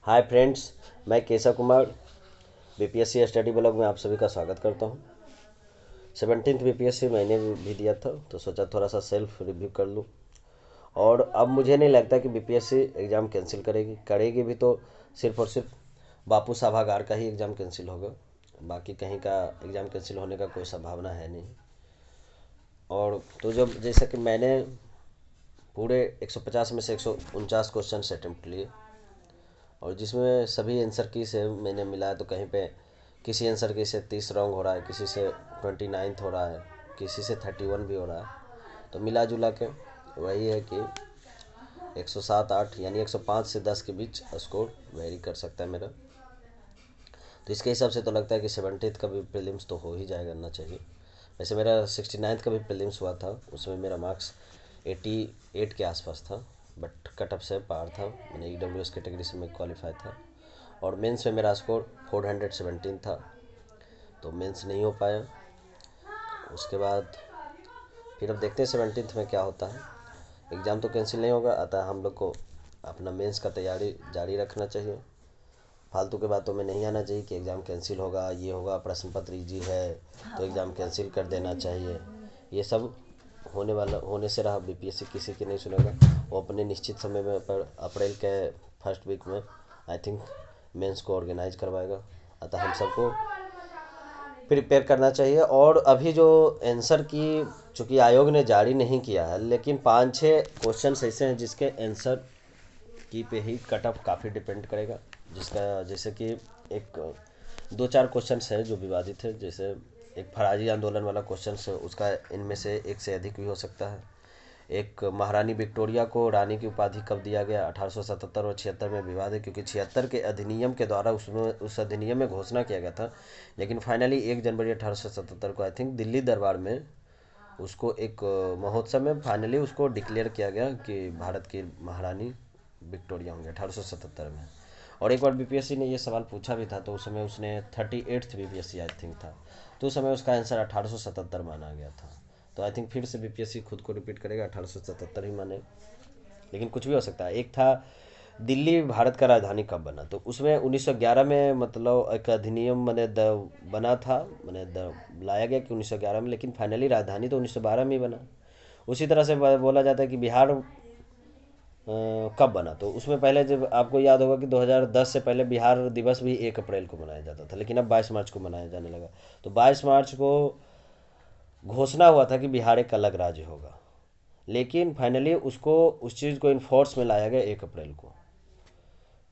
Hi friends, मैं Keshav Kumar BPSC study blog में आप सभी का स्वागत करता हूं। 17th बीपीएससी मैंने भी दिया था, तो सोचा थोड़ा सा सेल्फ रिव्यू कर लूं। और अब मुझे नहीं लगता कि बीपीएससी एग्ज़ाम कैंसिल करेगी भी तो सिर्फ और सिर्फ बापू सभागार का ही एग्ज़ाम कैंसिल होगा। बाकी कहीं का एग्ज़ाम कैंसिल होने का कोई संभावना है नहीं। और तो जब जैसे कि मैंने पूरे 150 में से 149 क्वेश्चन अटेम्प्ट लिए, और जिसमें सभी आंसर की से मैंने मिलाया तो कहीं पे किसी आंसर की से 30 रॉन्ग हो रहा है, किसी से 29th हो रहा है, किसी से 31 भी हो रहा है। तो मिला जुला के वही है कि 107 8 यानी 105 से 10 के बीच स्कोर वेरी कर सकता है मेरा। तो इसके हिसाब से तो लगता है कि 70th का भी प्रीलिम्स तो हो ही जाएगा ना चाहिए। वैसे मेरा 69th का भी प्रीलिम्स हुआ था, उसमें मेरा मार्क्स 88 के आसपास था, बट कट ऑफ से पार था। मैंने ईडब्ल्यूएस कैटेगरी से मैं क्वालिफाई था। और मेंस में मेरा स्कोर 417 था, तो मेंस नहीं हो पाया। उसके बाद फिर अब देखते हैं 17th में क्या होता है। एग्ज़ाम तो कैंसिल नहीं होगा, अतः हम लोग को अपना मेंस का तैयारी जारी रखना चाहिए। फालतू के बातों में नहीं आना चाहिए कि एग्ज़ाम कैंसिल होगा, ये होगा, प्रश्न पत्र ईजी है तो एग्ज़ाम कैंसिल कर देना चाहिए। ये सब होने से रहा बीपीएससी किसी की नहीं सुनेगा। वो अपने निश्चित समय में पर अप्रैल के फर्स्ट वीक में आई थिंक मेंस को ऑर्गेनाइज करवाएगा। अतः हम सबको प्रिपेयर करना चाहिए। और अभी जो आंसर की चूँकि आयोग ने जारी नहीं किया है, लेकिन 5-6 क्वेश्चन ऐसे हैं जिसके आंसर की पे ही कट ऑफ काफ़ी डिपेंड करेगा। जिसका जैसे कि एक 2-4 क्वेश्चन है जो विवादित है। जैसे एक फराजी आंदोलन वाला क्वेश्चन है, उसका इनमें से एक से अधिक भी हो सकता है। एक महारानी विक्टोरिया को रानी की उपाधि कब दिया गया, 1877 और 76 में विवाद है, क्योंकि 76 के अधिनियम के द्वारा उसमें उस अधिनियम में घोषणा किया गया था। लेकिन फाइनली 1 जनवरी 1877 को आई थिंक दिल्ली दरबार में उसको एक महोत्सव में फाइनली उसको डिक्लेयर किया गया कि भारत की महारानी विक्टोरिया होंगे 1877 में। और एक बार बीपीएससी ने ये सवाल पूछा भी था, तो उस समय उसने 38th बीपीएससी आई थिंक था, तो उस समय उसका आंसर 1877 माना गया था। तो आई थिंक फिर से बीपीएससी खुद को रिपीट करेगा, 1877 ही माने। लेकिन कुछ भी हो सकता है। एक था दिल्ली भारत का राजधानी कब बना, तो उसमें 1911 में मतलब एक अधिनियम बना था, लाया गया कि 1911 में, लेकिन फाइनली राजधानी तो 1912 में ही बना। उसी तरह से बोला जाता है कि बिहार कब बना, तो उसमें पहले जब आपको याद होगा कि 2010 से पहले बिहार दिवस भी 1 अप्रैल को मनाया जाता था, लेकिन अब 22 मार्च को मनाया जाने लगा। तो 22 मार्च को घोषणा हुआ था कि बिहार एक अलग राज्य होगा, लेकिन फाइनली उसको उस चीज़ को इन्फोर्स में लाया गया 1 अप्रैल को।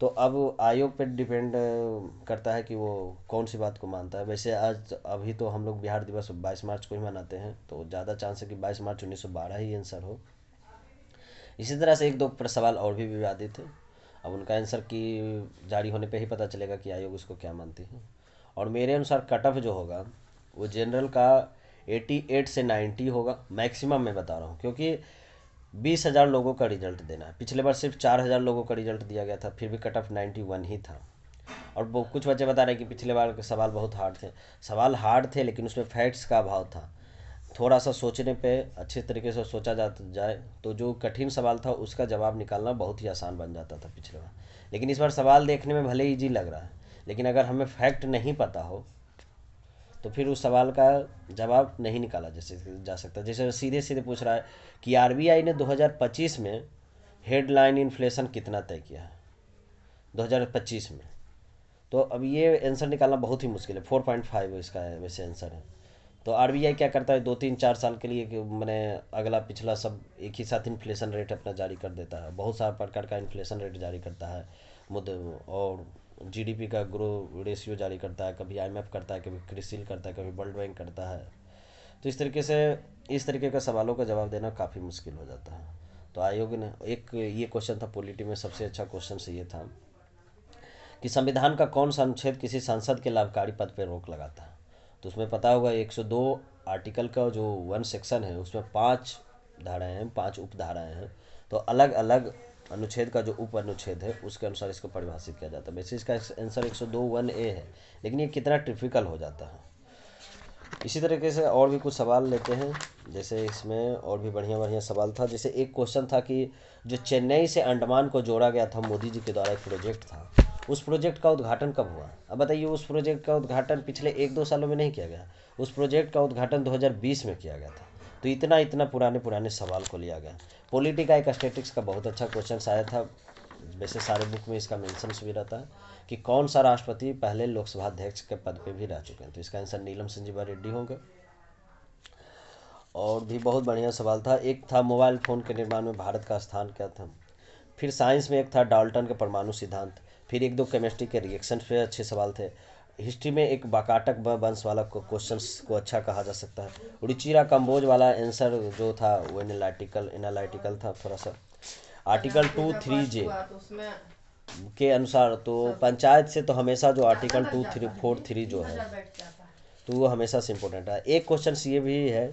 तो अब आयोग पे डिपेंड करता है कि वो कौन सी बात को मानता है। वैसे आज अभी तो हम लोग बिहार दिवस 22 मार्च को ही मनाते हैं, तो ज़्यादा चांस है कि 22 मार्च 1912 ही आंसर हो। इसी तरह से एक दो सवाल और भी विवादित थे। अब उनका आंसर की जारी होने पे ही पता चलेगा कि आयोग उसको क्या मानती है। और मेरे अनुसार कट ऑफ जो होगा वो जनरल का 88 से 90 होगा मैक्सिमम, मैं बता रहा हूँ, क्योंकि 20,000 लोगों का रिजल्ट देना है। पिछले बार सिर्फ 4,000 लोगों का रिजल्ट दिया गया था, फिर भी कट ऑफ 91 ही था। और वो कुछ बच्चे बता रहे हैं कि पिछले बार के सवाल बहुत हार्ड थे। सवाल हार्ड थे, लेकिन उसमें फैक्ट्स का अभाव था। थोड़ा सा सोचने पे अच्छे तरीके से सोचा जाए तो जो कठिन सवाल था उसका जवाब निकालना बहुत ही आसान बन जाता था पिछले बार। लेकिन इस बार सवाल देखने में भले इजी लग रहा है, लेकिन अगर हमें फैक्ट नहीं पता हो तो फिर उस सवाल का जवाब नहीं निकाला जा सकता। जैसे सीधे सीधे पूछ रहा है कि आरबीआई ने 2025 में हेडलाइन इन्फ्लेशन कितना तय किया है 2025 में। तो अब ये आंसर निकालना बहुत ही मुश्किल है। 4.5 इसका है वैसे आंसर है। तो आरबीआई क्या करता है, 2-3-4 साल के लिए कि मैंने अगला पिछला सब एक ही साथ इन्फ्लेशन रेट अपना जारी कर देता है। बहुत सारा प्रकार का इन्फ्लेशन रेट जारी करता है मुद्दे, और जीडीपी का ग्रो रेशियो जारी करता है। कभी आईएमएफ करता है, कभी क्रिसिल करता है, कभी वर्ल्ड बैंक करता है। तो इस तरीके का सवालों का जवाब देना काफ़ी मुश्किल हो जाता है। तो आयोग ने एक ये क्वेश्चन था पॉलिटी में, सबसे अच्छा क्वेश्चन से ये था कि संविधान का कौन सा अनुच्छेद किसी सांसद के लाभकारी पद पर रोक लगाता है। तो उसमें पता होगा 102 आर्टिकल का जो 1 सेक्शन है उसमें 5 धाराएं हैं, 5 उपधाराएं हैं। तो अलग अलग अनुच्छेद का जो उप अनुच्छेद है उसके अनुसार इसको परिभाषित किया जाता है। वैसे इसका आंसर 102(1)(a) है, लेकिन ये कितना टिपिकल हो जाता है। इसी तरीके से और भी कुछ सवाल लेते हैं। जैसे इसमें और भी बढ़िया बढ़िया सवाल था। जैसे एक क्वेश्चन था कि जो चेन्नई से अंडमान को जोड़ा गया था, मोदी जी के द्वारा एक प्रोजेक्ट था, उस प्रोजेक्ट का उद्घाटन कब हुआ? अब बताइए, उस प्रोजेक्ट का उद्घाटन पिछले 1-2 सालों में नहीं किया गया, उस प्रोजेक्ट का उद्घाटन 2020 में किया गया था। तो इतना इतना पुराने पुराने सवाल को लिया गया। पॉलिटी का एक स्टैटिक्स का बहुत अच्छा क्वेश्चन आया था, वैसे सारे बुक में इसका मेंशंस भी रहता है कि कौन सा राष्ट्रपति पहले लोकसभा अध्यक्ष के पद पे भी रह चुके हैं। तो इसका आंसर नीलम संजीवा रेड्डी होंगे। और भी बहुत बढ़िया सवाल था। एक था मोबाइल फ़ोन के निर्माण में भारत का स्थान क्या था। फिर साइंस में एक था डाल्टन के परमाणु सिद्धांत। फिर 1-2 केमिस्ट्री के रिएक्शन पे अच्छे सवाल थे। हिस्ट्री में एक वाकाटक वंश वाला क्वेश्चंस को अच्छा कहा जा सकता है। उड़ीचिरा कम्बोज वाला आंसर जो था वो एनालिटिकल था थोड़ा सा। आर्टिकल 2-3J के अनुसार तो पंचायत से तो हमेशा जो आर्टिकल 2-3-4-3 जो है तो वो हमेशा से इम्पोर्टेंट है। एक क्वेश्चन ये भी है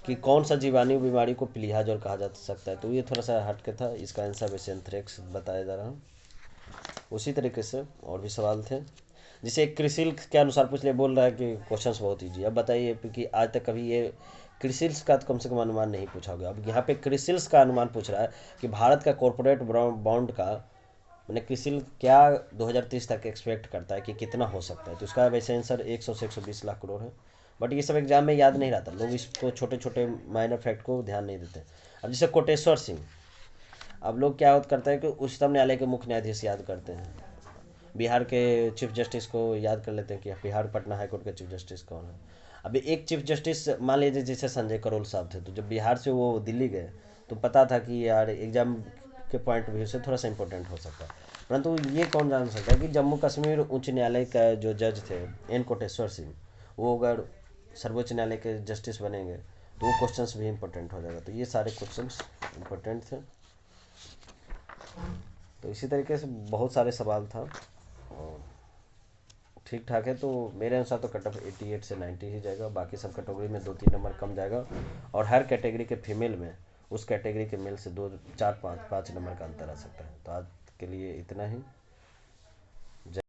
कि कौन सा जीवाणु बीमारी को पीलिया ज्वर कहा जा सकता है, तो ये थोड़ा सा हट के था। इसका आंसर वैसे एंथ्रेक्स बताया जा रहा। उसी तरीके से और भी सवाल थे, जिसे क्रिसिल के अनुसार पूछ ले, बोल रहा है कि क्वेश्चंस बहुत ईजी। अब बताइए कि आज तक कभी ये क्रिसिल्स का तो कम से कम अनुमान नहीं पूछा होगा। अब यहाँ पे क्रिसिल्स का अनुमान पूछ रहा है कि भारत का कॉर्पोरेट बॉन्ड का मैंने क्रिसिल क्या 2030 तक एक्सपेक्ट करता है कि कितना हो सकता है। तो इसका वैसे आंसर 100 से 120 लाख करोड़ है। बट ये सब एग्जाम में याद नहीं रहता, लोग इसको छोटे छोटे माइनर फैक्ट को ध्यान नहीं देते। अब जैसे कोटेश्वर सिंह, अब लोग क्या करते हैं कि उच्चतम न्यायालय के मुख्य न्यायाधीश याद करते हैं, बिहार के चीफ जस्टिस को याद कर लेते हैं कि बिहार पटना हाई कोर्ट के चीफ जस्टिस कौन है। अभी एक चीफ जस्टिस मान लीजिए जैसे संजय करोल साहब थे, तो जब बिहार से वो दिल्ली गए तो पता था कि यार एग्जाम के पॉइंट ऑफ व्यू से थोड़ा सा इंपॉर्टेंट हो सकता है। परंतु ये कौन जान सकता है कि जम्मू कश्मीर उच्च न्यायालय का जो जज थे एन कोटेश्वर सिंह, वो अगर सर्वोच्च न्यायालय के जस्टिस बनेंगे तो वो क्वेश्चंस भी इंपॉर्टेंट हो जाएगा। तो ये सारे क्वेश्चंस इंपॉर्टेंट थे। तो इसी तरीके से बहुत सारे सवाल था और ठीक ठाक है। तो मेरे अनुसार तो कट ऑफ 88 से 90 ही जाएगा। बाकी सब कैटेगरी में 2-3 नंबर कम जाएगा और हर कैटेगरी के फीमेल में उस कैटेगरी के मेल से 2-4-5 नंबर का अंतर आ सकता है। तो आज के लिए इतना ही।